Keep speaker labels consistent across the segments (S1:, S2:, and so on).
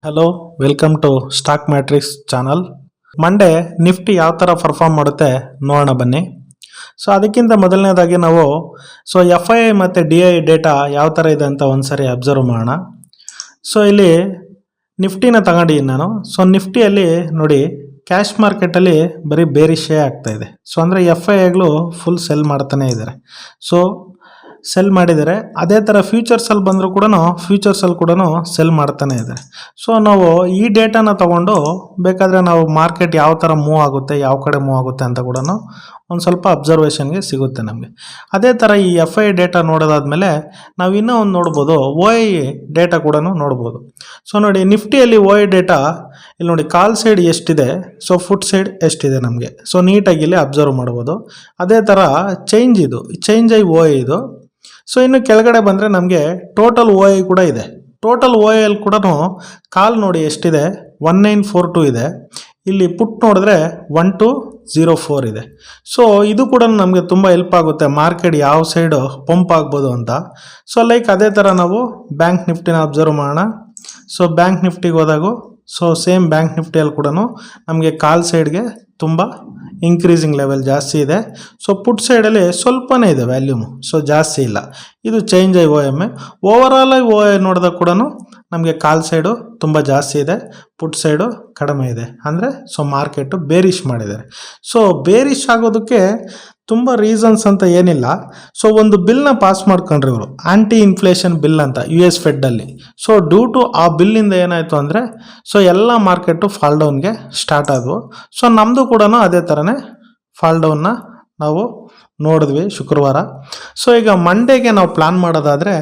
S1: Hello, welcome to stock matrix channel. Monday Nifty ಯಾವ ಥರ perform ಮಾಡುತ್ತೆ ನೋಡೋಣ ಬನ್ನಿ. ಸೊ ಅದಕ್ಕಿಂತ ಮೊದಲನೇದಾಗಿ ನಾವು ಎಫ್ ಐ ಮತ್ತು ಡಿ ಐ ಡೇಟಾ ಯಾವ ಥರ ಇದೆ ಅಂತ ಒಂದ್ಸರಿ ಅಬ್ಸರ್ವ್ ಮಾಡೋಣ. ಸೊ ಇಲ್ಲಿ ನಿಫ್ಟಿನ ತಗೊಂಡಿದ್ದೀನಿ ನಾನು. ಸೊ ನಿಫ್ಟಿಯಲ್ಲಿ ನೋಡಿ, ಕ್ಯಾಶ್ ಮಾರ್ಕೆಟಲ್ಲಿ ಬರೀ ಬೇರಿಶೇ ಆಗ್ತಾ ಇದೆ. ಸೊ ಅಂದರೆ ಎಫ್ ಐಗಳು ಫುಲ್ ಸೆಲ್ ಮಾಡ್ತಾನೆ ಇದ್ದಾರೆ. ಸೊ ಸೆಲ್ ಮಾಡಿದರೆ ಅದೇ ಥರ ಫ್ಯೂಚರ್ಸಲ್ಲಿ ಬಂದರೂ ಕೂಡ ಫ್ಯೂಚರ್ಸಲ್ಲಿ ಕೂಡ ಸೆಲ್ ಮಾಡ್ತಾನೆ ಇದ್ದಾರೆ. ಸೊ ನಾವು ಈ ಡೇಟಾನ ತೊಗೊಂಡು ಬೇಕಾದರೆ ನಾವು ಮಾರ್ಕೆಟ್ ಯಾವ ಥರ ಮೂವ್ ಆಗುತ್ತೆ, ಯಾವ ಕಡೆ ಮೂವ್ ಆಗುತ್ತೆ ಅಂತ ಕೂಡ ಒಂದು ಸ್ವಲ್ಪ ಅಬ್ಸರ್ವೇಷನ್ಗೆ ಸಿಗುತ್ತೆ ನಮಗೆ. ಅದೇ ಥರ ಈ ಎಫ್ ಐ ಡೇಟಾ ನೋಡೋದಾದ್ಮೇಲೆ ನಾವು ಇನ್ನೂ ಒಂದು ನೋಡ್ಬೋದು, ಒ ಐ ಡೇಟಾ ಕೂಡ ನೋಡ್ಬೋದು. ಸೊ ನೋಡಿ, ನಿಫ್ಟಿಯಲ್ಲಿ ಒ ಐ ಡೇಟಾ ಇಲ್ಲಿ ನೋಡಿ, ಕಾಲ್ ಸೈಡ್ ಎಷ್ಟಿದೆ, ಸೊ ಫುಟ್ ಸೈಡ್ ಎಷ್ಟಿದೆ ನಮಗೆ. ಸೊ ನೀಟಾಗಿ ಇಲ್ಲಿ ಅಬ್ಸರ್ವ್ ಮಾಡ್ಬೋದು. ಅದೇ ಥರ ಚೇಂಜ್ ಐ ಒ ಐ ಇದು. ಸೊ ಇನ್ನು ಕೆಳಗಡೆ ಬಂದರೆ ನಮಗೆ ಟೋಟಲ್ ಒ ಐ ಕೂಡ ಇದೆ. ಟೋಟಲ್ ಒ ಐ ಅಲ್ಲಿ ಕೂಡ ಕಾಲ್ ನೋಡಿ ಎಷ್ಟಿದೆ, 1942 ಇದೆ. ಇಲ್ಲಿ ಪುಟ್ ನೋಡಿದ್ರೆ 1204 ಇದೆ. ಸೊ ಇದು ಕೂಡ ನಮಗೆ ತುಂಬ ಹೆಲ್ಪ್ ಆಗುತ್ತೆ, ಮಾರ್ಕೆಟ್ ಯಾವ ಸೈಡು ಪಂಪ್ ಆಗ್ಬೋದು ಅಂತ. ಸೊ ಲೈಕ್ ಅದೇ ಥರ ನಾವು ಬ್ಯಾಂಕ್ ನಿಫ್ಟಿನ ಅಬ್ಸರ್ವ್ ಮಾಡೋಣ. ಸೊ ಬ್ಯಾಂಕ್ ನಿಫ್ಟಿಗೆ ಹೋದಾಗೂ ಸೇಮ್ ಬ್ಯಾಂಕ್ ನಿಫ್ಟಿಯಲ್ಲಿ ಕೂಡ ನಮಗೆ ಕಾಲ್ ಸೈಡ್ಗೆ ತುಂಬ ಇನ್ಕ್ರೀಸಿಂಗ್ ಲೆವೆಲ್ ಜಾಸ್ತಿ ಇದೆ. ಸೊ ಪುಟ್ ಸೈಡಲ್ಲಿ ಸ್ವಲ್ಪನೇ ಇದೆ ವ್ಯಾಲ್ಯೂಮು, ಸೊ ಜಾಸ್ತಿ ಇಲ್ಲ. ಇದು change I O M. Overall ಆಗಿ ಒ ಐ ನೋಡಿದಾಗ ಕೂಡ ನಮಗೆ ಕಾಲ್ ಸೈಡು ತುಂಬ ಜಾಸ್ತಿ ಇದೆ, ಪುಟ್ ಸೈಡು ಕಡಿಮೆ ಇದೆ. ಅಂದರೆ ಮಾರ್ಕೆಟು ಬೇರಿಶ್ ಮಾಡಿದ್ದಾರೆ. ಸೊ ಬೇರಿಶ್ ಆಗೋದಕ್ಕೆ ತುಂಬ ರೀಸನ್ಸ್ ಅಂತ ಏನಿಲ್ಲ. ಸೊ ಒಂದು ಬಿಲ್ನ ಪಾಸ್ ಮಾಡ್ಕೊಂಡ್ರಿ ಇವರು, ಆಂಟಿ ಇನ್ಫ್ಲೇಷನ್ ಬಿಲ್ ಅಂತ US ಫೆಡ್ಡಲ್ಲಿ. ಸೊ ಡ್ಯೂ ಟು ಆ ಬಿಲ್ಲಿಂದ ಏನಾಯಿತು ಅಂದರೆ ಎಲ್ಲ ಮಾರ್ಕೆಟು ಫಾಲ್ ಡೌನ್ಗೆ ಸ್ಟಾರ್ಟ್ ಆದವು. ಸೊ ನಮ್ಮದು ಕೂಡ ಅದೇ ಥರನೇ ಫಾಲ್ ಡೌನ್ನ ನಾವು ನೋಡಿದ್ವಿ ಶುಕ್ರವಾರ. ಸೊ ಈಗ ಮಂಡೇಗೆ ನಾವು ಪ್ಲಾನ್ ಮಾಡೋದಾದರೆ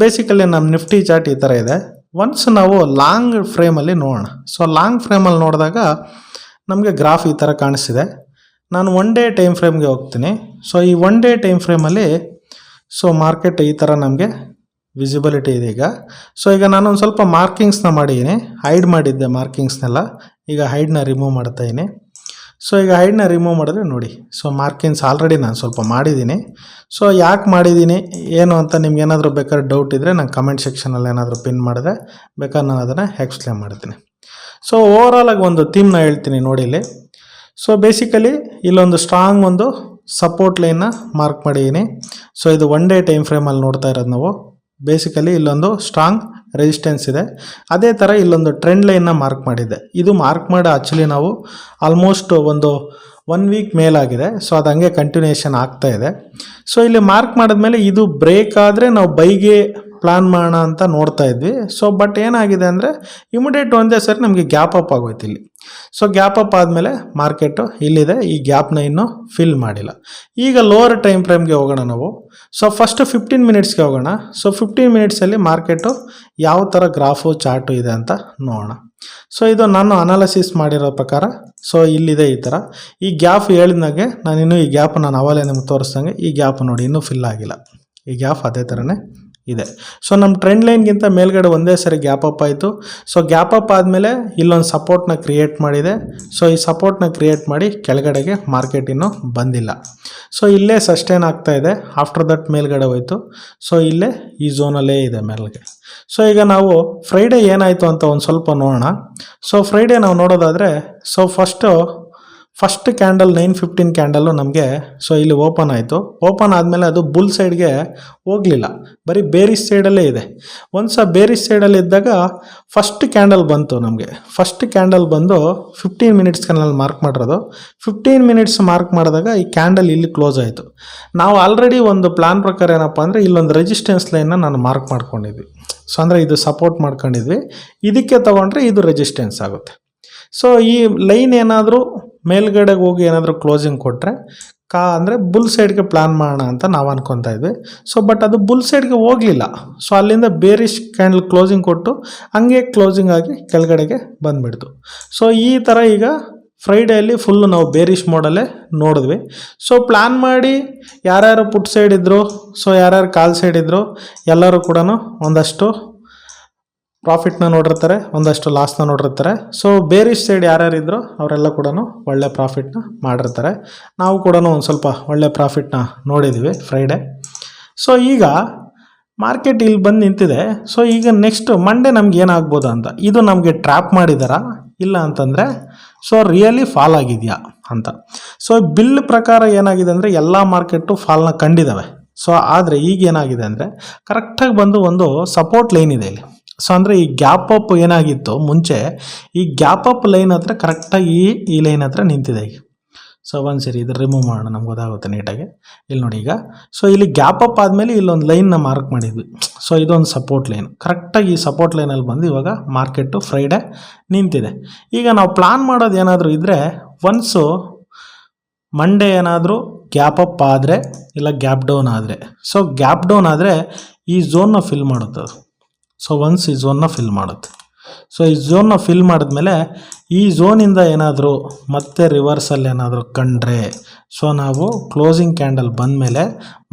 S1: ಬೇಸಿಕಲಿ ನಮ್ಮ ನಿಫ್ಟಿ ಚಾರ್ಟ್ ಈ ಥರ ಇದೆ. ಒನ್ಸ್ ನಾವು ಲಾಂಗ್ ಫ್ರೇಮಲ್ಲಿ ನೋಡೋಣ. ಸೊ ಲಾಂಗ್ ಫ್ರೇಮಲ್ಲಿ ನೋಡಿದಾಗ ನಮಗೆ ಗ್ರಾಫ್ ಈ ಥರ ಕಾಣಿಸ್ತಿದೆ. ನಾನು ಒನ್ ಡೇ ಟೈಮ್ ಫ್ರೇಮ್ಗೆ ಹೋಗ್ತೀನಿ. ಸೊ ಈ ಒನ್ ಡೇ ಟೈಮ್ ಫ್ರೇಮಲ್ಲಿ ಮಾರ್ಕೆಟ್ ಈ ಥರ ನಮಗೆ ವಿಸಿಬಿಲಿಟಿ ಇದೆ ಈಗ. ಸೊ ಈಗ ನಾನು ಒಂದು ಸ್ವಲ್ಪ ಮಾರ್ಕಿಂಗ್ಸ್ನ ಮಾಡಿದ್ದೀನಿ, ಹೈಡ್ ಮಾಡಿದ್ದೆ ಮಾರ್ಕಿಂಗ್ಸ್ನೆಲ್ಲ, ಈಗ ಹೈಡ್ನ ರಿಮೂವ್ ಮಾಡ್ತಾಯಿದ್ದೀನಿ. ಸೊ ಈಗ ಹೈಡ್ನ ರಿಮೂವ್ ಮಾಡಿದ್ರೆ ನೋಡಿ, ಮಾರ್ಕಿಂಗ್ಸ್ ಆಲ್ರೆಡಿ ನಾನು ಸ್ವಲ್ಪ ಮಾಡಿದ್ದೀನಿ. ಸೊ ಯಾಕೆ ಮಾಡಿದ್ದೀನಿ ಏನು ಅಂತ ನಿಮ್ಗೆ ಏನಾದರೂ ಬೇಕಾದ್ರೆ ಡೌಟ್ ಇದ್ದರೆ ನಾನು ಕಮೆಂಟ್ ಸೆಕ್ಷನಲ್ಲಿ ಏನಾದರೂ ಪಿನ್ ಮಾಡಿದ್ರೆ ಬೇಕಾದ್ರೆ ನಾನು ಅದನ್ನು ಎಕ್ಸ್ಪ್ಲೇನ್ ಮಾಡ್ತೀನಿ. ಸೊ ಓವರಾಲಾಗಿ ಒಂದು ಥೀಮ್ನ ಹೇಳ್ತೀನಿ ನೋಡಿ ಇಲ್ಲಿ. ಸೊ ಬೇಸಿಕಲಿ ಇಲ್ಲೊಂದು ಸ್ಟ್ರಾಂಗ್ ಒಂದು ಸಪೋರ್ಟ್ ಲೈನ್ನ ಮಾರ್ಕ್ ಮಾಡಿದ್ದೀನಿ. ಸೊ ಇದು ಒನ್ ಡೇ ಟೈಮ್ ಫ್ರೇಮಲ್ಲಿ ನೋಡ್ತಾ ಇರೋದು ನಾವು. ಬೇಸಿಕಲಿ ಇಲ್ಲೊಂದು ಸ್ಟ್ರಾಂಗ್ ರೆಸಿಸ್ಟೆನ್ಸ್ ಇದೆ. ಅದೇ ಥರ ಇಲ್ಲೊಂದು ಟ್ರೆಂಡ್ ಲೈನ್ನ ಮಾರ್ಕ್ ಮಾಡಿದ್ದೆ. ಇದು ಮಾರ್ಕ್ ಮಾಡಿ ಆ್ಯಕ್ಚುಲಿ ನಾವು ಆಲ್ಮೋಸ್ಟ್ ಒಂದು 1 ವೀಕ್ ಮೇಲಾಗಿದೆ. ಸೊ ಅದು ಹಂಗೆ ಕಂಟಿನ್ಯೂಷನ್ ಆಗ್ತಾ ಇದೆ. ಸೊ ಇಲ್ಲಿ ಮಾರ್ಕ್ ಮಾಡಿದ್ಮೇಲೆ ಇದು ಬ್ರೇಕ್ ಆದರೆ ನಾವು ಬೈಗೆ ಪ್ಲಾನ್ ಮಾಡೋಣ ಅಂತ ನೋಡ್ತಾ ಇದ್ವಿ. ಬಟ್ ಏನಾಗಿದೆ ಅಂದರೆ ಇಮಿಡಿಯೇಟ್ ಒಂದೇ ಸರಿ ನಮಗೆ ಗ್ಯಾಪ್ ಅಪ್ ಆಗೋಯ್ತು ಇಲ್ಲಿ. ಗ್ಯಾಪ್ ಅಪ್ ಆದಮೇಲೆ ಮಾರ್ಕೆಟು ಇಲ್ಲಿದೆ, ಈ ಗ್ಯಾಪ್ನ ಇನ್ನೂ ಫಿಲ್ ಮಾಡಿಲ್ಲ. ಈಗ ಲೋವರ್ ಟೈಮ್ ಫ್ರೇಮ್ಗೆ ಹೋಗೋಣ ನಾವು. ಫಸ್ಟ್ 15 ಮಿನಿಟ್ಸ್ಗೆ ಹೋಗೋಣ. 15 ಮಿನಿಟ್ಸಲ್ಲಿ ಮಾರ್ಕೆಟು ಯಾವ ಥರ ಗ್ರಾಫು ಚಾರ್ಟು ಇದೆ ಅಂತ ನೋಡೋಣ. ಇದು ನಾನು ಅನಾಲಿಸಿಸ್ ಮಾಡಿರೋ ಪ್ರಕಾರ ಇಲ್ಲಿದೆ ಈ ಥರ. ಈ ಗ್ಯಾಪ್ ಹೇಳಿದಾಗೆ ನಾನಿನ್ನೂ ಈ ಗ್ಯಾಪ್ ನಾನು ಅವಾಗಲೇ ನಿಮ್ಗೆ ತೋರಿಸ್ದಂಗೆ ಈ ಗ್ಯಾಪ್ ನೋಡಿ ಇನ್ನೂ ಫಿಲ್ ಆಗಿಲ್ಲ. ಈ ಗ್ಯಾಪ್ ಅದೇ ಥರನೇ ಇದೆ. ನಮ್ಮ ಟ್ರೆಂಡ್ ಲೈನ್ಗಿಂತ ಮೇಲ್ಗಡೆ ಒಂದೇ ಸರಿ ಗ್ಯಾಪ್ ಅಪ್ ಆಯಿತು. ಗ್ಯಾಪ್ ಅಪ್ ಆದಮೇಲೆ ಇಲ್ಲೊಂದು ಸಪೋರ್ಟ್ನ ಕ್ರಿಯೇಟ್ ಮಾಡಿದೆ. ಈ ಸಪೋರ್ಟ್ನ ಕ್ರಿಯೇಟ್ ಮಾಡಿ ಕೆಳಗಡೆಗೆ ಮಾರ್ಕೆಟ್ ಇನ್ನೂ ಬಂದಿಲ್ಲ. ಇಲ್ಲೇ ಸಸ್ಟೈನ್ ಆಗ್ತಾ ಇದೆ. ಆಫ್ಟರ್ ದಟ್ ಮೇಲ್ಗಡೆ ಹೋಯಿತು. ಇಲ್ಲೇ ಈ ಝೋನಲ್ಲೇ ಇದೆ ಮೇಲ್ಗೆ. ಈಗ ನಾವು ಫ್ರೈಡೇ ಏನಾಯಿತು ಅಂತ ಒಂದು ಸ್ವಲ್ಪ ನೋಡೋಣ. ಫ್ರೈಡೇ ನಾವು ನೋಡೋದಾದರೆ ಫಸ್ಟ್ ಕ್ಯಾಂಡಲ್ 9:15 ಕ್ಯಾಂಡಲ್ಲು ನಮಗೆ ಇಲ್ಲಿ ಓಪನ್ ಆಯಿತು. ಓಪನ್ ಆದಮೇಲೆ ಅದು ಬುಲ್ ಸೈಡ್ಗೆ ಹೋಗಲಿಲ್ಲ, ಬರೀ ಬೇರಿಶ್ ಸೈಡಲ್ಲೇ ಇದೆ. ಒಂದ್ಸ ಬೇರಿಶ್ ಸೈಡಲ್ಲಿ ಇದ್ದಾಗ ಫಸ್ಟ್ ಕ್ಯಾಂಡಲ್ ಬಂತು ನಮಗೆ. ಫಸ್ಟ್ ಕ್ಯಾಂಡಲ್ ಬಂದು 15 ಮಿನಿಟ್ಸ್ ಕ್ಯಾಂಡಲ್ ಮಾರ್ಕ್ ಮಾಡಿರೋದು. 15 ಮಿನಿಟ್ಸ್ ಮಾರ್ಕ್ ಮಾಡಿದಾಗ ಈ ಕ್ಯಾಂಡಲ್ ಇಲ್ಲಿ ಕ್ಲೋಸ್ ಆಯಿತು. ನಾವು ಆಲ್ರೆಡಿ ಒಂದು ಪ್ಲಾನ್ ಪ್ರಕಾರ ಏನಪ್ಪ ಅಂದರೆ ಇಲ್ಲೊಂದು ರೆಸಿಸ್ಟೆನ್ಸ್ ಲೈನ್ನ ನಾನು ಮಾರ್ಕ್ ಮಾಡ್ಕೊಂಡಿದ್ವಿ. ಅಂದರೆ ಇದು ಸಪೋರ್ಟ್ ಮಾಡ್ಕೊಂಡಿದ್ವಿ, ಇದಕ್ಕೆ ತೊಗೊಂಡ್ರೆ ಇದು ರೆಸಿಸ್ಟೆನ್ಸ್ ಆಗುತ್ತೆ. ಈ ಲೈನ್ ಏನಾದರೂ ಮೇಲ್ಗಡೆಗೆ ಹೋಗಿ ಏನಾದರೂ ಕ್ಲೋಸಿಂಗ್ ಕೊಟ್ಟರೆ ಅಂದರೆ ಬುಲ್ ಸೈಡ್ಗೆ ಪ್ಲಾನ್ ಮಾಡೋಣ ಅಂತ ನಾವು ಅನ್ಕೊತಾ ಇದ್ವಿ. ಬಟ್ ಅದು ಬುಲ್ ಸೈಡ್ಗೆ ಹೋಗಲಿಲ್ಲ. ಅಲ್ಲಿಂದ ಬೇರಿಶ್ ಕ್ಯಾಂಡಲ್ ಕ್ಲೋಸಿಂಗ್ ಕೊಟ್ಟು ಹಂಗೆ ಕ್ಲೋಸಿಂಗ್ ಆಗಿ ಕೆಳಗಡೆಗೆ ಬಂದುಬಿಡ್ತು. ಈ ಥರ ಈಗ ಫ್ರೈಡೇಯಲ್ಲಿ ಫುಲ್ಲು ನಾವು ಬೇರಿಶ್ ಮೋಡಲ್ಲೇ ನೋಡಿದ್ವಿ. ಪ್ಲಾನ್ ಮಾಡಿ ಯಾರ್ಯಾರು ಪುಟ್ ಸೈಡ್ ಇದ್ದರು, ಯಾರ್ಯಾರು ಕಾಲ್ ಸೈಡ್ ಇದ್ದರು ಎಲ್ಲರೂ ಕೂಡ ಒಂದಷ್ಟು ಪ್ರಾಫಿಟ್ನ ನೋಡಿರ್ತಾರೆ, ಒಂದಷ್ಟು ಲಾಸ್ನ ನೋಡಿರ್ತಾರೆ. ಬೇರಿಶ್ ಸೈಡ್ ಯಾರ್ಯಾರಿದ್ರು ಅವರೆಲ್ಲ ಕೂಡ ಒಳ್ಳೆ ಪ್ರಾಫಿಟ್ನ ಮಾಡಿರ್ತಾರೆ. ನಾವು ಕೂಡ ಒಂದು ಸ್ವಲ್ಪ ಒಳ್ಳೆ ಪ್ರಾಫಿಟ್ನ ನೋಡಿದ್ವಿ ಫ್ರೈಡೇ. ಈಗ ಮಾರ್ಕೆಟ್ ಇಲ್ಲಿ ಬಂದು ನಿಂತಿದೆ. ಸೊ ಈಗ ನೆಕ್ಸ್ಟ್ ಮಂಡೇ ನಮ್ಗೆ ಏನಾಗ್ಬೋದು ಅಂತ, ಇದು ನಮಗೆ ಟ್ರ್ಯಾಪ್ ಮಾಡಿದಾರಾ ಇಲ್ಲ ಅಂತಂದರೆ ಸೊ ರಿಯಲಿ ಫಾಲ್ ಆಗಿದೆಯಾ ಅಂತ. ಸೊ ಬಿಲ್ ಪ್ರಕಾರ ಏನಾಗಿದೆ ಅಂದರೆ ಎಲ್ಲ ಮಾರ್ಕೆಟು ಫಾಲ್ನ ಕಂಡಿದ್ದಾವೆ. ಸೊ ಆದರೆ ಈಗ ಏನಾಗಿದೆ ಅಂದರೆ ಕರೆಕ್ಟಾಗಿ ಬಂದು ಒಂದು ಸಪೋರ್ಟ್ ಲೈನ್ ಇದೆ ಇಲ್ಲಿ. ಸೊ ಅಂದರೆ ಈ ಗ್ಯಾಪ್ ಅಪ್ ಏನಾಗಿತ್ತು ಮುಂಚೆ, ಈ ಗ್ಯಾಪ್ ಅಪ್ ಲೈನ್ ಹತ್ರ ಕರೆಕ್ಟಾಗಿ ಈ ಲೈನ್ ಹತ್ರ ನಿಂತಿದೆ ಈಗ. ಸೊ ಒಂದು ಸರಿ ಇದು ರಿಮೂವ್ ಮಾಡೋಣ, ನಮ್ಗೆ ಗೊತ್ತಾಗುತ್ತೆ ನೀಟಾಗಿ. ಇಲ್ಲಿ ನೋಡಿ ಈಗ, ಸೊ ಇಲ್ಲಿ ಗ್ಯಾಪ್ ಅಪ್ ಆದಮೇಲೆ ಇಲ್ಲೊಂದು ಲೈನ್ನ ಮಾರ್ಕ್ ಮಾಡಿದ್ವಿ. ಸೊ ಇದೊಂದು ಸಪೋರ್ಟ್ ಲೈನ್, ಕರೆಕ್ಟಾಗಿ ಈ ಸಪೋರ್ಟ್ ಲೈನಲ್ಲಿ ಬಂದು ಇವಾಗ ಮಾರ್ಕೆಟು ಫ್ರೈಡೇ ನಿಂತಿದೆ. ಈಗ ನಾವು ಪ್ಲಾನ್ ಮಾಡೋದು ಏನಾದರೂ ಇದ್ದರೆ, ಒನ್ಸು ಮಂಡೇ ಏನಾದರೂ ಗ್ಯಾಪ್ ಅಪ್ ಆದರೆ ಇಲ್ಲ ಗ್ಯಾಪ್ ಡೌನ್ ಆದರೆ, ಸೊ ಗ್ಯಾಪ್ ಡೌನ್ ಆದರೆ ಈ ಝೋನ್ನ ಫಿಲ್ ಮಾಡುತ್ತೆ ಅದು. ಸೊ ಒನ್ಸ್ ಈ ಝೋನ್ನ ಫಿಲ್ ಮಾಡುತ್ತೆ. ಸೊ ಈ ಝೋನ್ನ ಫಿಲ್ ಮಾಡಿದ್ಮೇಲೆ ಈ ಝೋನಿಂದ ಏನಾದರೂ ಮತ್ತೆ ರಿವರ್ಸಲ್ಲಿ ಏನಾದರೂ ಕಂಡ್ರೆ, ಸೊ ನಾವು ಕ್ಲೋಸಿಂಗ್ ಕ್ಯಾಂಡಲ್ ಬಂದಮೇಲೆ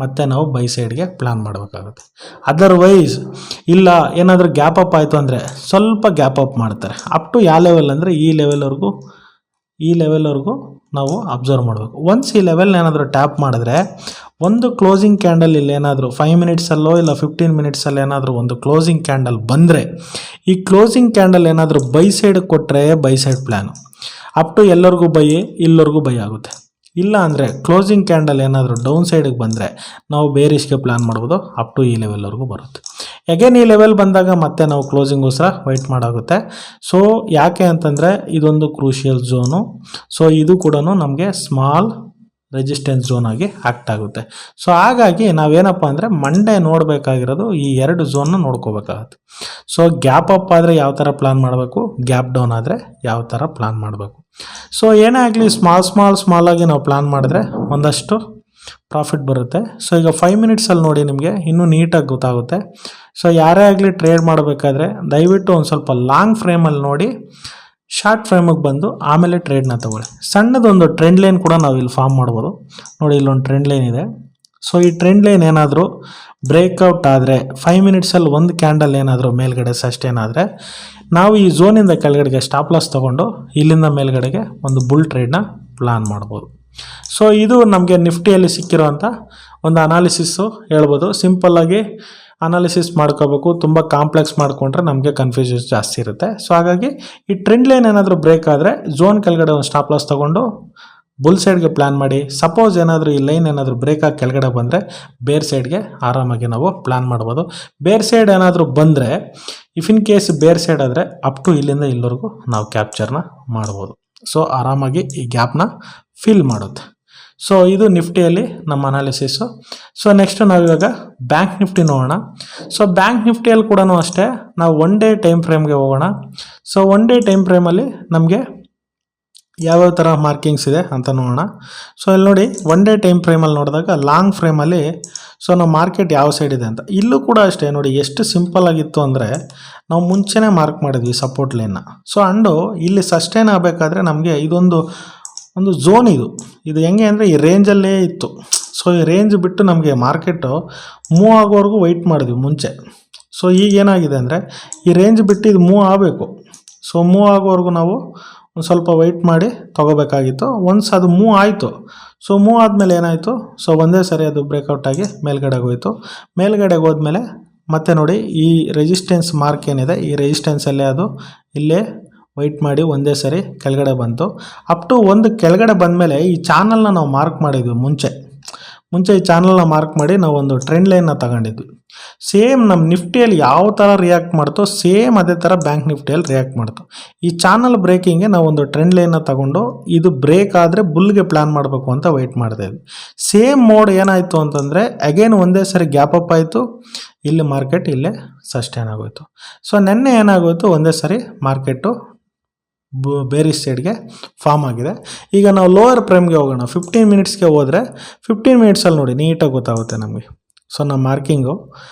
S1: ಮತ್ತೆ ನಾವು ಬೈ ಸೈಡ್ಗೆ ಪ್ಲ್ಯಾನ್ ಮಾಡಬೇಕಾಗುತ್ತೆ. ಅದರ್ವೈಸ್ ಇಲ್ಲ ಏನಾದರೂ ಗ್ಯಾಪ್ ಅಪ್ ಆಯಿತು ಅಂದರೆ ಸ್ವಲ್ಪ ಗ್ಯಾಪ್ ಅಪ್ ಮಾಡ್ತಾರೆ. ಅಪ್ ಟು ಯಾವ ಲೆವೆಲ್ ಅಂದರೆ ಈ ಲೆವೆಲ್ವರೆಗೂ ನಾವು ಅಬ್ಸರ್ವ್ ಮಾಡಬೇಕು. ಒನ್ಸ್ ಈ ಲೆವೆಲ್ನ ಏನಾದರೂ ಟ್ಯಾಪ್ ಮಾಡಿದ್ರೆ ಒಂದು ಕ್ಲೋಸಿಂಗ್ ಕ್ಯಾಂಡಲ್ ಇಲ್ಲಿ ಏನಾದರೂ 5 ಮಿನಿಟ್ಸಲ್ಲೋ ಇಲ್ಲ 15 ಮಿನಿಟ್ಸಲ್ಲಿ ಏನಾದರೂ ಒಂದು ಕ್ಲೋಸಿಂಗ್ ಕ್ಯಾಂಡಲ್ ಬಂದರೆ, ಈ ಕ್ಲೋಸಿಂಗ್ ಕ್ಯಾಂಡಲ್ ಏನಾದರೂ ಬೈ ಸೈಡ್ ಕೊಟ್ಟರೆ buy side plan up to ಎಲ್ಲರಿಗೂ ಬೈ, ಇಲ್ಲರಿಗೂ ಬೈ ಆಗುತ್ತೆ. ಇಲ್ಲ ಅಂದರೆ ಕ್ಲೋಸಿಂಗ್ ಕ್ಯಾಂಡಲ್ ಏನಾದರೂ ಡೌನ್ ಸೈಡಿಗೆ ಬಂದರೆ ನಾವು ಬೇರಿಷ್ಗೆ ಪ್ಲ್ಯಾನ್ ಮಾಡ್ಬೋದು, ಅಪ್ ಟು ಈ ಲೆವೆಲ್ವರೆಗೂ ಬರುತ್ತೆ. ಅಗೇನ್ ಈ ಲೆವೆಲ್ ಬಂದಾಗ ಮತ್ತೆ ನಾವು ಕ್ಲೋಸಿಂಗೋಸ್ಕರ ವೆಯ್ಟ್ ಮಾಡಾಗುತ್ತೆ. ಸೊ ಯಾಕೆ ಅಂತಂದರೆ ಇದೊಂದು ಕ್ರೂಷಿಯಲ್ ಝೋನು. ಸೊ ಇದು ಕೂಡ ನಮಗೆ ಸ್ಮಾಲ್ ರೆಸಿಸ್ಟೆನ್ಸ್ ಝೋನ್ ಆಗಿ ಆ್ಯಕ್ಟ್ ಆಗುತ್ತೆ. ಸೊ ಹಾಗಾಗಿ ನಾವೇನಪ್ಪ ಅಂದರೆ ಮಂಡೇ ನೋಡಬೇಕಾಗಿರೋದು ಈ 2 ಝೋನ್ನ ನೋಡ್ಕೋಬೇಕಾಗುತ್ತೆ. ಸೊ ಗ್ಯಾಪ್ ಅಪ್ ಆದರೆ ಯಾವ ಥರ ಪ್ಲ್ಯಾನ್ ಮಾಡಬೇಕು, ಗ್ಯಾಪ್ ಡೌನ್ ಆದರೆ ಯಾವ ಥರ ಪ್ಲ್ಯಾನ್ ಮಾಡಬೇಕು. ಸೊ ಏನೇ ಆಗಲಿ ಸ್ಮಾಲ್ ಆಗಿ ನಾವು ಪ್ಲ್ಯಾನ್ ಮಾಡಿದ್ರೆ ಒಂದಷ್ಟು ಪ್ರಾಫಿಟ್ ಬರುತ್ತೆ. ಸೊ ಈಗ 5 ಮಿನಿಟ್ಸಲ್ಲಿ ನೋಡಿ ನಿಮಗೆ ಇನ್ನೂ ನೀಟಾಗಿ ಗೊತ್ತಾಗುತ್ತೆ. ಸೊ ಯಾರೇ ಆಗಲಿ ಟ್ರೇಡ್ ಮಾಡಬೇಕಾದ್ರೆ ದಯವಿಟ್ಟು ಒಂದು ಸ್ವಲ್ಪ ಲಾಂಗ್ ಫ್ರೇಮಲ್ಲಿ ನೋಡಿ, ಶಾರ್ಟ್ ಫ್ರೇಮಿಗೆ ಬಂದು ಆಮೇಲೆ ಟ್ರೇಡ್ನ ತಗೊಳ್ಳಿ. ಸಣ್ಣದೊಂದು ಟ್ರೆಂಡ್ ಲೈನ್ ಕೂಡ ನಾವು ಇಲ್ಲಿ ಫಾರ್ಮ್ ಮಾಡ್ಬೋದು. ನೋಡಿ ಇಲ್ಲೊಂದು ಟ್ರೆಂಡ್ ಲೈನ್ ಇದೆ. ಸೊ ಈ ಟ್ರೆಂಡ್ ಲೈನ್ ಏನಾದರೂ ಬ್ರೇಕ್ಔಟ್ ಆದರೆ 5 ಮಿನಿಟ್ಸಲ್ಲಿ ಒಂದು ಕ್ಯಾಂಡಲ್ ಏನಾದರೂ ಮೇಲ್ಗಡೆ ಸಸ್ಟೇನ್ ಆದರೆ ನಾವು ಈ ಝೋನಿಂದ ಕೆಳಗಡೆಗೆ ಸ್ಟಾಪ್ ಲಾಸ್ ತೊಗೊಂಡು ಇಲ್ಲಿಂದ ಮೇಲ್ಗಡೆಗೆ ಒಂದು ಬುಲ್ ಟ್ರೇಡ್ನ ಪ್ಲಾನ್ ಮಾಡ್ಬೋದು. ಸೊ ಇದು ನಮಗೆ ನಿಫ್ಟಿಯಲ್ಲಿ ಸಿಕ್ಕಿರೋಂಥ ಒಂದು ಅನಾಲಿಸಿಸ್ಸು ಹೇಳ್ಬೋದು. ಸಿಂಪಲ್ಲಾಗಿ ಅನಾಲಿಸಿಸ್ ಮಾಡ್ಕೋಬೇಕು, ತುಂಬ ಕಾಂಪ್ಲೆಕ್ಸ್ ಮಾಡಿಕೊಂಡ್ರೆ ನಮಗೆ ಕನ್ಫ್ಯೂಷನ್ ಜಾಸ್ತಿ ಇರುತ್ತೆ. ಸೊ ಹಾಗಾಗಿ ಈ ಟ್ರೆಂಡ್ ಲೈನ್ ಏನಾದರೂ ಬ್ರೇಕ್ ಆದರೆ ಝೋನ್ ಕೆಳಗಡೆ ಒಂದು ಸ್ಟಾಪ್ ಲಾಸ್ ತೊಗೊಂಡು ಬುಲ್ ಸೈಡ್ಗೆ ಪ್ಲ್ಯಾನ್ ಮಾಡಿ. ಸಪೋಸ್ ಏನಾದರೂ ಈ ಲೈನ್ ಏನಾದರೂ ಬ್ರೇಕ್ ಆಗಿ ಕೆಳಗಡೆ ಬಂದರೆ ಬೇರ್ ಸೈಡ್ಗೆ ಆರಾಮಾಗಿ ನಾವು ಪ್ಲ್ಯಾನ್ ಮಾಡ್ಬೋದು. ಬೇರ್ ಸೈಡ್ ಏನಾದರೂ ಬಂದರೆ, ಇಫ್ ಇನ್ ಕೇಸ್ ಬೇರ್ ಸೈಡ್ ಆದರೆ ಅಪ್ ಟು ಇಲ್ಲಿಂದ ಇಲ್ಲಿವರೆಗೂ ನಾವು ಕ್ಯಾಪ್ಚರ್ನ ಮಾಡ್ಬೋದು. ಸೊ ಆರಾಮಾಗಿ ಈ ಗ್ಯಾಪ್ನ ಫಿಲ್ ಮಾಡುತ್ತೆ. ಸೊ ಇದು ನಿಫ್ಟಿಯಲ್ಲಿ ನಮ್ಮ ಅನಾಲಿಸಿಸು. ಸೊ ನೆಕ್ಸ್ಟ್ ನಾವಿವಾಗ ಬ್ಯಾಂಕ್ ನಿಫ್ಟಿ ನೋಡೋಣ. ಸೊ ಬ್ಯಾಂಕ್ ನಿಫ್ಟಿಯಲ್ಲಿ ಕೂಡ ಅಷ್ಟೇ ನಾವು 1 ಡೇ ಟೈಮ್ ಫ್ರೇಮ್ಗೆ ಹೋಗೋಣ. ಸೊ 1 ಡೇ ಟೈಮ್ ಫ್ರೇಮಲ್ಲಿ ನಮಗೆ ಯಾವ್ಯಾವ ಥರ ಮಾರ್ಕಿಂಗ್ಸ್ ಇದೆ ಅಂತ ನೋಡೋಣ. ಸೊ ಇಲ್ಲಿ ನೋಡಿ 1 ಡೇ ಟೈಮ್ ಫ್ರೇಮಲ್ಲಿ ನೋಡಿದಾಗ ಲಾಂಗ್ ಫ್ರೇಮಲ್ಲಿ ಸೊ ನಾವು ಮಾರ್ಕೆಟ್ ಯಾವ ಸೈಡ್ ಇದೆ ಅಂತ, ಇಲ್ಲೂ ಕೂಡ ಅಷ್ಟೇ ನೋಡಿ ಎಷ್ಟು ಸಿಂಪಲ್ ಆಗಿತ್ತು ಅಂದರೆ ನಾವು ಮುಂಚೆನೇ ಮಾರ್ಕ್ ಮಾಡಿದ್ವಿ ಸಪೋರ್ಟ್ ಲೈನ್ನ. ಸೊ ಅಂಡು ಇಲ್ಲಿ ಸಸ್ಟೈನ್ ಆಗಬೇಕಾದ್ರೆ ನಮಗೆ ಇದೊಂದು ಝೋನ್ ಇದು ಹೆಂಗೆ ಅಂದರೆ ಈ ರೇಂಜಲ್ಲೇ ಇತ್ತು. ಸೊ ಈ ರೇಂಜ್ ಬಿಟ್ಟು ನಮಗೆ ಮಾರ್ಕೆಟು ಮೂವ್ ಆಗೋವರೆಗೂ ವೆಯ್ಟ್ ಮಾಡಿದ್ವಿ ಮುಂಚೆ. ಸೊ ಈಗ ಏನಾಗಿದೆ ಅಂದರೆ ಈ ರೇಂಜ್ ಬಿಟ್ಟು ಇದು ಮೂವ್ ಆಗಬೇಕು. ಸೊ ಮೂವ್ ಆಗೋವರೆಗೂ ನಾವು ಒಂದು ಸ್ವಲ್ಪ ವೆಯ್ಟ್ ಮಾಡಿ ತೊಗೋಬೇಕಾಗಿತ್ತು. ಒನ್ಸ್ ಅದು ಮೂವ್ ಆಯಿತು. ಸೊ ಮೂವ್ ಆದಮೇಲೆ ಏನಾಯಿತು, ಸೊ ಒಂದೇ ಸರಿ ಅದು ಬ್ರೇಕೌಟ್ ಆಗಿ ಮೇಲ್ಗಡೆಗೆ ಹೋಯಿತು. ಮೇಲ್ಗಡೆಗೆ ಹೋದ್ಮೇಲೆ ಮತ್ತೆ ನೋಡಿ ಈ ರೆಸಿಸ್ಟೆನ್ಸ್ ಮಾರ್ಕ್ ಏನಿದೆ, ಈ ರೆಸಿಸ್ಟೆನ್ಸಲ್ಲೇ ಅದು ಇಲ್ಲೇ ವೆಯ್ಟ್ ಮಾಡಿ ಒಂದೇ ಸರಿ ಕೆಳಗಡೆ ಬಂತು. ಅಪ್ ಟು ಒಂದು ಕೆಳಗಡೆ ಬಂದಮೇಲೆ ಈ ಚಾನಲ್ನ ನಾವು ಮಾರ್ಕ್ ಮಾಡಿದ್ವಿ ಮುಂಚೆ ಈ ಚಾನಲ್ನ ಮಾರ್ಕ್ ಮಾಡಿ ನಾವು ಒಂದು ಟ್ರೆಂಡ್ ಲೈನ್ನ ತಗೊಂಡಿದ್ವಿ. ಸೇಮ್ ನಮ್ಮ ನಿಫ್ಟಿಯಲ್ಲಿ ಯಾವ ಥರ ರಿಯಾಕ್ಟ್ ಮಾಡ್ತೋ ಸೇಮ್ ಅದೇ ಥರ ಬ್ಯಾಂಕ್ ನಿಫ್ಟಿಯಲ್ಲಿ ರಿಯಾಕ್ಟ್ ಮಾಡ್ತು. ಈ ಚಾನಲ್ ಬ್ರೇಕಿಂಗ್ಗೆ ನಾವು ಒಂದು ಟ್ರೆಂಡ್ ಲೈನ್ನ ತಗೊಂಡು ಇದು ಬ್ರೇಕ್ ಆದರೆ ಬುಲ್ಗೆ ಪ್ಲ್ಯಾನ್ ಮಾಡಬೇಕು ಅಂತ ವೆಯ್ಟ್ ಮಾಡ್ತಾಯಿದ್ವಿ. ಸೇಮ್ ಮೋಡ್ ಏನಾಯಿತು ಅಂತಂದರೆ ಅಗೇನ್ ಒಂದೇ ಸರಿ ಗ್ಯಾಪ್ ಅಪ್ ಆಯಿತು, ಇಲ್ಲಿ ಮಾರ್ಕೆಟ್ ಇಲ್ಲೇ ಸಸ್ಟೈನ್ ಆಗೋಯಿತು. ಸೊ ನೆನ್ನೆ ಏನಾಗೋಯಿತು, ಒಂದೇ ಸರಿ ಮಾರ್ಕೆಟು ಬೇರಿಸ್ ಸೈಡ್ಗೆ ಫಾರ್ಮ್ ಆಗಿದೆ. ಈಗ ನಾವು ಲೋವರ್ ಪ್ರೈಮ್ಗೆ ಹೋಗೋಣ. 15 ಮಿನಿಟ್ಸ್ಗೆ ಹೋದರೆ 15 ಮಿನಿಟ್ಸಲ್ಲಿ ನೋಡಿ ನೀಟಾಗಿ ಗೊತ್ತಾಗುತ್ತೆ ನಮಗೆ. ಸೊ ನಮ್ಮ ಮಾರ್ಕಿಂಗು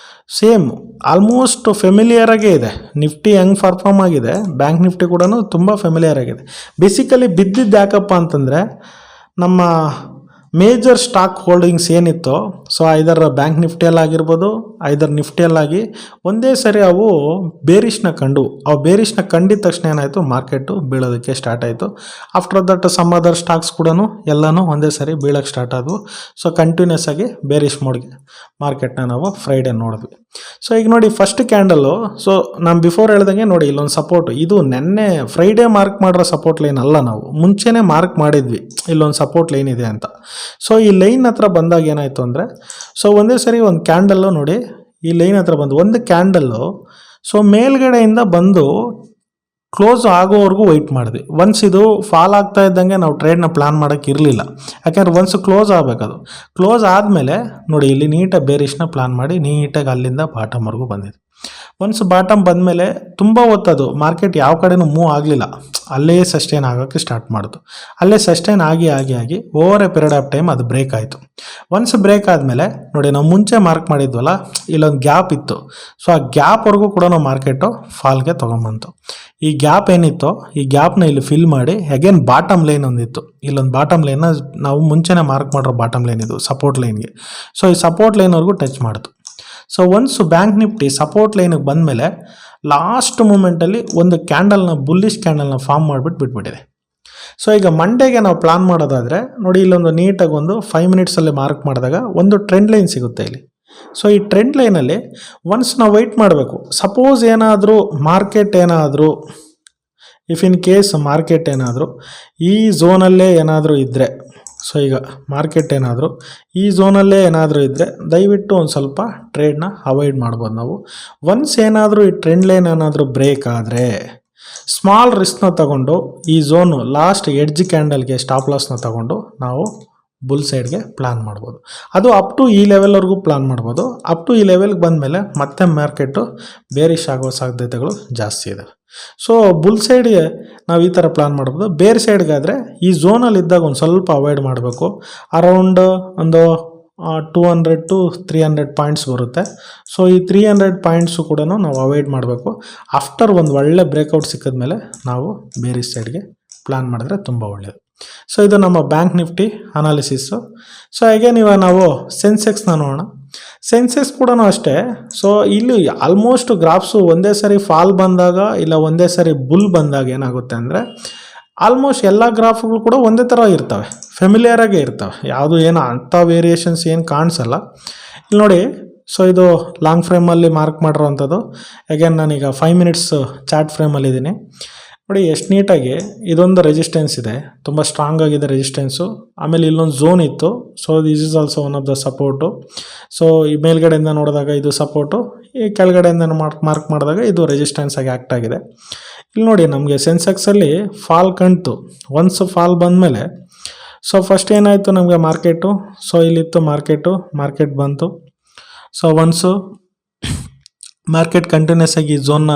S1: ಸೇಮ್ ಆಲ್ಮೋಸ್ಟ್ ಫೆಮಿಲಿಯರಾಗೇ ಇದೆ. ನಿಫ್ಟಿ ಹೆಂಗೆ ಪರ್ಫಾರ್ಮ್ ಆಗಿದೆ, ಬ್ಯಾಂಕ್ ನಿಫ್ಟಿ ಕೂಡ ತುಂಬ ಫೆಮಿಲಿಯರ್ ಆಗಿದೆ. ಬೇಸಿಕಲಿ ಬಿದ್ದಿದ್ದು ಯಾಕಪ್ಪ ಅಂತಂದರೆ ನಮ್ಮ ಮೇಜರ್ ಸ್ಟಾಕ್ ಹೋಲ್ಡಿಂಗ್ಸ್ ಏನಿತ್ತೋ ಸೊ ಐದರ್ ಬ್ಯಾಂಕ್ ನಿಫ್ಟಿಯಲ್ಲಾಗಿರ್ಬೋದು, ಐದರ್ ನಿಫ್ಟಿಯಲ್ಲಾಗಿ ಒಂದೇ ಸರಿ ಅವು ಬೇರಿಷ್ನ ಕಂಡಿದ ತಕ್ಷಣ ಏನಾಯಿತು, ಮಾರ್ಕೆಟು ಬೀಳೋದಕ್ಕೆ ಸ್ಟಾರ್ಟ್ ಆಯಿತು. After that some other stocks ಕೂಡ ಎಲ್ಲನೂ ಒಂದೇ ಸರಿ ಬೀಳೋಕ್ಕೆ ಸ್ಟಾರ್ಟ್ ಆದವು. ಸೊ ಕಂಟಿನ್ಯೂಸ್ ಆಗಿ ಬೇರಿಶ್ ಮೋಡ್ಗೆ ಮಾರ್ಕೆಟ್ನ ನಾವು ಫ್ರೈಡೇ ನೋಡಿದ್ವಿ. ಸೊ ಈಗ ನೋಡಿ ಫಸ್ಟ್ ಕ್ಯಾಂಡಲ್ಲು, ಸೊ ನಾನು ಬಿಫೋರ್ ಹೇಳ್ದಂಗೆ ನೋಡಿ ಇಲ್ಲೊಂದು ಸಪೋರ್ಟ್, ಇದು ನೆನ್ನೆ ಫ್ರೈಡೇ ಮಾರ್ಕ್ ಮಾಡಿರೋ ಸಪೋರ್ಟ್ ಲೈನ್ ಅಲ್ಲ, ನಾವು ಮುಂಚೆನೇ ಮಾರ್ಕ್ ಮಾಡಿದ್ವಿ ಇಲ್ಲೊಂದು ಸಪೋರ್ಟ್ ಲೈನ್ ಇದೆ ಅಂತ. ಸೊ ಈ ಲೈನ್ ಹತ್ರ ಬಂದಾಗ ಏನಾಯಿತು ಅಂದರೆ, ಸೊ ಒಂದೇ ಸರಿ ಒಂದು ಕ್ಯಾಂಡಲ್ಲು ನೋಡಿ ಈ ಲೈನ್ ಹತ್ರ ಬಂದು ಒಂದು ಕ್ಯಾಂಡಲ್ಲು ಸೊ ಮೇಲ್ಗಡೆಯಿಂದ ಬಂದು ಕ್ಲೋಸ್ ಆಗೋವರೆಗೂ ವೆಯ್ಟ್ ಮಾಡಿದ್ವಿ. ಒನ್ಸ್ ಇದು ಫಾಲ್ ಆಗ್ತಾ ಇದ್ದಂಗೆ ನಾವು ಟ್ರೇಡ್ನ ಪ್ಲಾನ್ ಮಾಡೋಕ್ಕೆ ಇರಲಿಲ್ಲ, ಯಾಕೆಂದ್ರೆ ಒನ್ಸ್ ಕ್ಲೋಸ್ ಆಗಬೇಕದು. ಕ್ಲೋಸ್ ಆದಮೇಲೆ ನೋಡಿ ಇಲ್ಲಿ ನೀಟಾಗಿ ಬೇರಿಷ್ನ ಪ್ಲಾನ್ ಮಾಡಿ ನೀಟಾಗಿ ಅಲ್ಲಿಂದ ಬಾಟಮ್ವರೆಗೂ ಬಂದಿದೆ. ಒನ್ಸ್ ಬಾಟಮ್ ಬಂದಮೇಲೆ ತುಂಬ ಹೊತ್ತದು ಮಾರ್ಕೆಟ್ ಯಾವ ಕಡೆನೂ ಮೂವ್ ಆಗಲಿಲ್ಲ, ಅಲ್ಲೇ ಸಸ್ಟೈನ್ ಆಗೋಕ್ಕೆ ಸ್ಟಾರ್ಟ್ ಮಾಡಿತು. ಅಲ್ಲೇ ಸಸ್ಟೈನ್ ಆಗಿ over A period of time ಅದು ಬ್ರೇಕ್ ಆಯಿತು. ಒನ್ಸ್ ಬ್ರೇಕ್ ಆದಮೇಲೆ ನೋಡಿ ನಾವು ಮುಂಚೆ ಮಾರ್ಕ್ ಮಾಡಿದ್ವಲ್ಲ, ಇಲ್ಲೊಂದು ಗ್ಯಾಪ್ ಇತ್ತು. ಸೊ ಆ ಗ್ಯಾಪ್ವರೆಗೂ ಕೂಡ ನಾವು ಮಾರ್ಕೆಟು ಫಾಲ್ಗೆ ತೊಗೊಂಬಂತು. ಈ ಗ್ಯಾಪ್ ಏನಿತ್ತು, ಈ ಗ್ಯಾಪ್ನ ಇಲ್ಲಿ ಫಿಲ್ ಮಾಡಿ ಅಗೇನ್ ಬಾಟಮ್ ಲೈನ್ ಒಂದಿತ್ತು, ಇಲ್ಲೊಂದು ಬಾಟಮ್ ಲೈನ್ನ ನಾವು ಮುಂಚೆನೇ ಮಾರ್ಕ್ ಮಾಡಿರೋ ಬಾಟಮ್ ಲೈನ್ ಇದು ಸಪೋರ್ಟ್ ಲೈನ್ಗೆ. ಸೊ ಈ ಸಪೋರ್ಟ್ ಲೈನ್ವರೆಗೂ ಟಚ್ ಮಾಡಿತು. So once bank Nifty support ಲೈನಿಗೆ ಬಂದಮೇಲೆ ಲಾಸ್ಟ್ ಮೂಮೆಂಟಲ್ಲಿ ಒಂದು ಬುಲ್ಲಿಶ್ ಕ್ಯಾಂಡಲ್ನ ಫಾರ್ಮ್ ಮಾಡಿಬಿಟ್ಟು ಬಿಟ್ಬಿಟ್ಟಿದೆ. ಸೊ ಈಗ ಮಂಡೇಗೆ ನಾವು ಪ್ಲಾನ್ ಮಾಡೋದಾದರೆ ನೋಡಿ ಇಲ್ಲೊಂದು ನೀಟಾಗಿ ಒಂದು 5 ಮಿನಿಟ್ಸಲ್ಲಿ ಮಾರ್ಕ್ ಮಾಡಿದಾಗ ಒಂದು ಟ್ರೆಂಡ್ ಲೈನ್ ಸಿಗುತ್ತೆ ಇಲ್ಲಿ. ಸೊ ಈ ಟ್ರೆಂಡ್ ಲೈನಲ್ಲಿ ಒನ್ಸ್ ನಾವು ವೆಯ್ಟ್ ಮಾಡಬೇಕು. ಸಪೋಸ್ ಏನಾದರೂ ಮಾರ್ಕೆಟ್ ಏನಾದರೂ ಇಫ್ ಇನ್ ಕೇಸ್ ಮಾರ್ಕೆಟ್ ಏನಾದರೂ ಈ ಝೋನಲ್ಲೇ ಏನಾದರೂ ಇದ್ದರೆ, ಸೊ ಈಗ ಮಾರ್ಕೆಟ್ ಏನಾದರೂ ಈ ಝೋನಲ್ಲೇ ಏನಾದರೂ ಇದ್ದರೆ ದಯವಿಟ್ಟು ಒಂದು ಸ್ವಲ್ಪ ಟ್ರೇಡ್ನ ಅವಾಯ್ಡ್ ಮಾಡ್ಬೋದು ನಾವು. ಒನ್ಸ್ ಏನಾದರೂ ಈ ಟ್ರೆಂಡ್ ಲೈನ್ ಏನಾದರೂ ಬ್ರೇಕ್ ಆದರೆ ಸ್ಮಾಲ್ ರಿಸ್ಕ್ನ ತಗೊಂಡು ಈ ಝೋನು ಲಾಸ್ಟ್ ಎಡ್ಜ್ ಕ್ಯಾಂಡಲ್ಗೆ ಸ್ಟಾಪ್ ಲಾಸ್ನ ತಗೊಂಡು ನಾವು ಬುಲ್ ಸೈಡ್ಗೆ ಪ್ಲಾನ್ ಮಾಡ್ಬೋದು. ಅದು ಅಪ್ ಟು ಈ ಲೆವೆಲ್ವರೆಗೂ ಪ್ಲಾನ್ ಮಾಡ್ಬೋದು. ಅಪ್ ಟು ಈ ಲೆವೆಲ್ಗೆ ಬಂದಮೇಲೆ ಮತ್ತೆ ಮಾರ್ಕೆಟು ಬೇರಿಶ್ ಆಗೋ ಸಾಧ್ಯತೆಗಳು ಜಾಸ್ತಿ ಇದೆ. ಸೊ ಬುಲ್ ಸೈಡ್ಗೆ ನಾವು ಈ ಥರ ಪ್ಲಾನ್ ಮಾಡ್ಬೋದು. ಬೇರೆ ಸೈಡ್ಗಾದರೆ ಈ ಝೋನಲ್ಲಿ ಇದ್ದಾಗ ಒಂದು ಸ್ವಲ್ಪ ಅವಾಯ್ಡ್ ಮಾಡಬೇಕು. ಅರೌಂಡ್ ಒಂದು 200 to 300 ಪಾಯಿಂಟ್ಸ್ ಬರುತ್ತೆ. ಸೊ ಈ 300 ಪಾಯಿಂಟ್ಸು ಕೂಡ ನಾವು ಅವಾಯ್ಡ್ ಮಾಡಬೇಕು. ಆಫ್ಟರ್ ಒಂದು ಒಳ್ಳೆ ಬ್ರೇಕೌಟ್ ಸಿಕ್ಕಿದ್ಮೇಲೆ ನಾವು ಬೇರೆ ಸೈಡ್ಗೆ ಪ್ಲಾನ್ ಮಾಡಿದ್ರೆ ತುಂಬ ಒಳ್ಳೆಯದು. ಸೊ ಇದು ನಮ್ಮ ಬ್ಯಾಂಕ್ ನಿಫ್ಟಿ ಅನಾಲಿಸಿಸ್ಸು. ಸೊ ಹಾಗೆ ನಾವು ಸೆನ್ಸೆಕ್ಸ್ನ ನೋಡೋಣ. ಸೆನ್ಸೆಕ್ಸ್ ಕೂಡ ಅಷ್ಟೇ. ಸೊ ಇಲ್ಲಿ ಆಲ್ಮೋಸ್ಟ್ ಗ್ರಾಫ್ಸು ಒಂದೇ ಸರಿ ಫಾಲ್ ಬಂದಾಗ ಇಲ್ಲ ಒಂದೇ ಸರಿ ಬುಲ್ ಬಂದಾಗ ಏನಾಗುತ್ತೆ ಅಂದರೆ ಆಲ್ಮೋಸ್ಟ್ ಎಲ್ಲ ಗ್ರಾಫ್ಗಳು ಕೂಡ ಒಂದೇ ಥರ ಇರ್ತವೆ, ಫೆಮಿಲಿಯರ್ ಆಗೇ ಇರ್ತವೆ, ಯಾವುದು ಏನು ಅಂಥ ವೇರಿಯೇಷನ್ಸ್ ಏನು ಕಾಣಿಸಲ್ಲ. ಇಲ್ಲಿ ನೋಡಿ, ಸೊ ಇದು ಲಾಂಗ್ ಫ್ರೇಮಲ್ಲಿ ಮಾರ್ಕ್ ಮಾಡಿರೋವಂಥದ್ದು. ಅಗೇನ್ ನಾನೀಗ 5 ಮಿನಿಟ್ಸ್ ಚಾರ್ಟ್ ಫ್ರೇಮಲ್ಲಿದ್ದೀನಿ. ನೋಡಿ ಎಷ್ಟು ನೀಟಾಗಿ ಇದೊಂದು ರೆಸಿಸ್ಟೆನ್ಸ್ ಇದೆ, ತುಂಬ ಸ್ಟ್ರಾಂಗ್ ಆಗಿದೆ ರೆಸಿಸ್ಟೆನ್ಸು. ಆಮೇಲೆ ಇಲ್ಲೊಂದು ಝೋನ್ ಇತ್ತು. So this is also one of the support. So ಈ ಮೇಲ್ಗಡೆಯಿಂದ ನೋಡಿದಾಗ ಇದು ಸಪೋರ್ಟು, ಈ ಕೆಳಗಡೆಯಿಂದ ಮಾರ್ಕ್ ಮಾಡಿದಾಗ ಇದು ರೆಸಿಸ್ಟೆನ್ಸ್ ಆಗಿ ಆ್ಯಕ್ಟ್ ಆಗಿದೆ. ಇಲ್ಲಿ ನೋಡಿ ನಮಗೆ ಸೆನ್ಸೆಕ್ಸಲ್ಲಿ ಫಾಲ್ ಕಾಣ್ತು. ಒನ್ಸ್ ಫಾಲ್ ಬಂದಮೇಲೆ ಸೊ ಫಸ್ಟ್ ಏನಾಯಿತು ನಮಗೆ ಮಾರ್ಕೆಟು, ಸೊ ಇಲ್ಲಿತ್ತು ಮಾರ್ಕೆಟ್ ಬಂತು. ಸೊ ಒನ್ಸು ಮಾರ್ಕೆಟ್ ಕಂಟಿನ್ಯೂಸ್ ಆಗಿ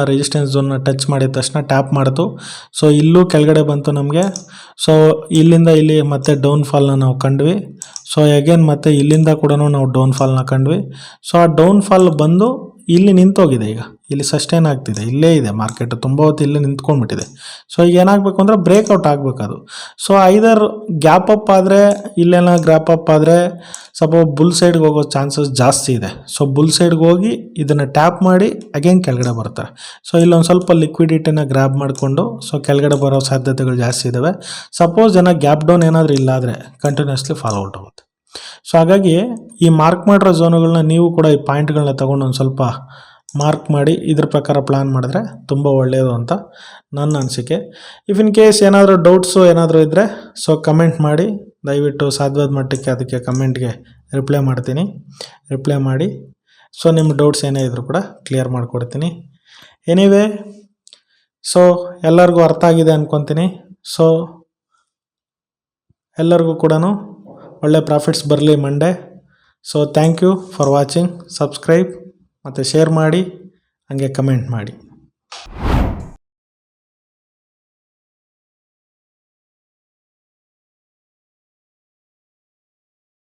S1: ರೆಸಿಸ್ಟೆನ್ಸ್ ಝೋನ್ನ ಟಚ್ ಮಾಡಿದ ತಕ್ಷಣ ಟ್ಯಾಪ್ ಮಾಡಿತು. ಸೊ ಇಲ್ಲೂ ಕೆಳಗಡೆ ಬಂತು ನಮಗೆ. ಸೊ ಇಲ್ಲಿಂದ ಇಲ್ಲಿ ಮತ್ತೆ ಡೌನ್ಫಾಲ್ನ ನಾವು ಕಂಡ್ವಿ. ಸೊ ಅಗೇನ್ ಮತ್ತೆ ಇಲ್ಲಿಂದ ಕೂಡ ನಾವು ಡೌನ್ಫಾಲ್ನ ಕಂಡ್ವಿ. ಸೊ ಆ ಡೌನ್ಫಾಲ್ ಬಂದು ಇಲ್ಲಿ ನಿಂತೋಗಿದೆ. ಈಗ ಇಲ್ಲಿ ಸಸ್ಟೈನ್ ಆಗ್ತಿದೆ, ಇಲ್ಲೇ ಇದೆ ಮಾರ್ಕೆಟ್, ತುಂಬ ಹೊತ್ತು ಇಲ್ಲೇ ನಿಂತ್ಕೊಂಡ್ಬಿಟ್ಟಿದೆ. ಸೊ ಈಗ ಏನಾಗಬೇಕು ಅಂದರೆ ಬ್ರೇಕ್ಔಟ್ ಆಗಬೇಕು ಅದು. ಸೊ ಐದರ್ ಗ್ಯಾಪ್ ಅಪ್ ಆದರೆ, ಇಲ್ಲೇನ ಗ್ಯಾಪ್ ಅಪ್ ಆದರೆ ಸ್ವಲ್ಪ ಬುಲ್ ಸೈಡ್ಗೆ ಹೋಗೋ ಚಾನ್ಸಸ್ ಜಾಸ್ತಿ ಇದೆ. ಸೊ ಬುಲ್ ಸೈಡ್ಗೆ ಹೋಗಿ ಇದನ್ನು ಟ್ಯಾಪ್ ಮಾಡಿ ಅಗೇನ್ ಕೆಳಗಡೆ ಬರ್ತಾರೆ. ಸೊ ಇಲ್ಲೊಂದು ಸ್ವಲ್ಪ ಲಿಕ್ವಿಡಿಟಿನ ಗ್ರ್ಯಾಬ್ ಮಾಡಿಕೊಂಡು ಸೊ ಕೆಳಗಡೆ ಬರೋ ಸಾಧ್ಯತೆಗಳು ಜಾಸ್ತಿ ಇದ್ದಾವೆ. ಸಪೋಸ್ ಗ್ಯಾಪ್ ಡೌನ್ ಏನಾದರೂ ಇಲ್ಲ ಆದರೆ ಕಂಟಿನ್ಯೂಸ್ಲಿ ಫಾಲೋ ಔಟ್ ಆಗುತ್ತೆ. ಸೊ ಹಾಗಾಗಿ ಈ ಮಾರ್ಕ್ ಮಾಡಿರೋ ಝೋನುಗಳನ್ನ ನೀವು ಕೂಡ ಈ ಪಾಯಿಂಟ್ಗಳನ್ನ ತೊಗೊಂಡು ಒಂದು ಸ್ವಲ್ಪ ಮಾರ್ಕ್ ಮಾಡಿ ಇದ್ರ ಪ್ರಕಾರ ಪ್ಲಾನ್ ಮಾಡಿದ್ರೆ ತುಂಬ ಒಳ್ಳೆಯದು ಅಂತ ನನ್ನ ಅನಿಸಿಕೆ. ಇಫ್ ಇನ್ ಕೇಸ್ ಏನಾದರೂ ಡೌಟ್ಸು ಏನಾದರೂ ಇದ್ದರೆ ಸೊ ಕಮೆಂಟ್ ಮಾಡಿ, ದಯವಿಟ್ಟು ಸಾಧ್ಯವಾದ ಮಟ್ಟಕ್ಕೆ ಅದಕ್ಕೆ ಕಮೆಂಟ್ಗೆ ರಿಪ್ಲೈ ಮಾಡಿ. ಸೊ ನಿಮ್ಮ ಡೌಟ್ಸ್ ಏನೇ ಇದ್ದರೂ ಕೂಡ ಕ್ಲಿಯರ್ ಮಾಡಿಕೊಡ್ತೀನಿ. ಎನಿವೇ, ಸೊ ಎಲ್ಲರಿಗೂ ಅರ್ಥ ಆಗಿದೆ ಅಂದ್ಕೊತೀನಿ. ಸೊ ಎಲ್ಲರಿಗೂ ಕೂಡ ಒಳ್ಳೆ ಪ್ರಾಫಿಟ್ಸ್ ಬರಲಿ Monday. So thank you for watching. Subscribe ಮತ್ತು ಶೇರ್ ಮಾಡಿ, ಹಾಗೆ ಕಮೆಂಟ್ ಮಾಡಿ.